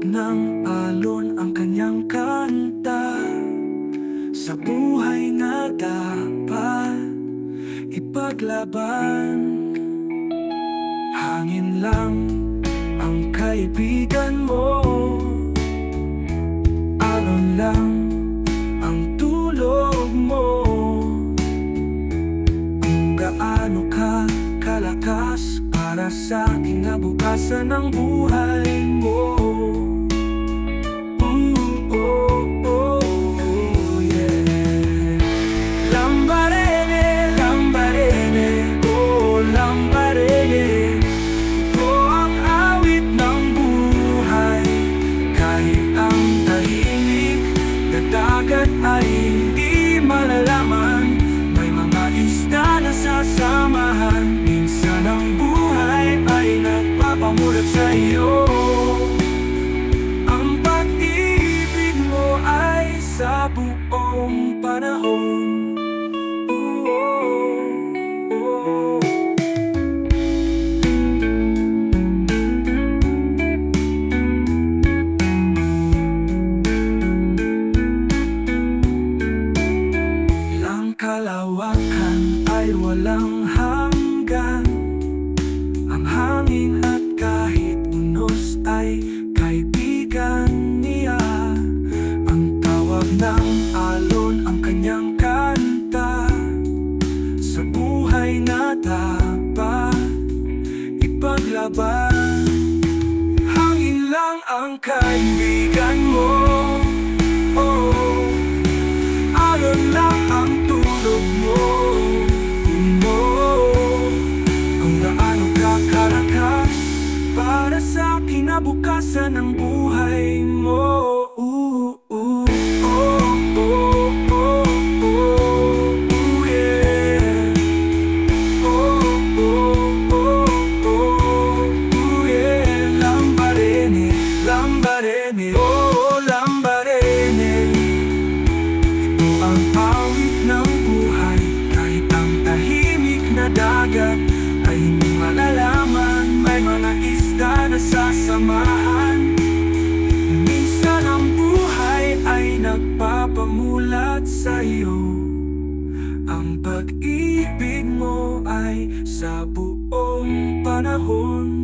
ng alon ang kanyang kanta sa buhay na dapat ipaglaban. Hangin lang ang kaibigan mo, alon lang ang tulog mo. Kung gaano ka kalakas para sa kinabukasan ng buhay mo. Lambarene, Lambarene, oh Lambarene. Ito ang awit ng buhay. Kahit ang tahimik na dagat ay hindi malalaman, may mga isda na sasamahan. Minsan ang buhay ay nagpapamulat sa iyo. Ang pag-ibig mo ay sa buong panahon. Kalawakan ay walang hanggan, ang hangin at kahit unos ay kaibigan niya. Ang tawag ng alon ang kanyang kanta sa buhay na dapat ipaglaban. Hangin lang ang kaibigan mo, oh, alon lang ang tulog mo. Kung gaano ka kalakas para sa kinabukasan ng buhay mo. Lambarene, Lambarene, oh Lambarene. Ang awit ng buhay, kahit ang tahimik na dagat ay hindi malalaman, may mga isda na sasamahan. Minsan ang buhay ay nagpapamulat sa iyo. Ang pag-ibig mo ay sa buong panahon.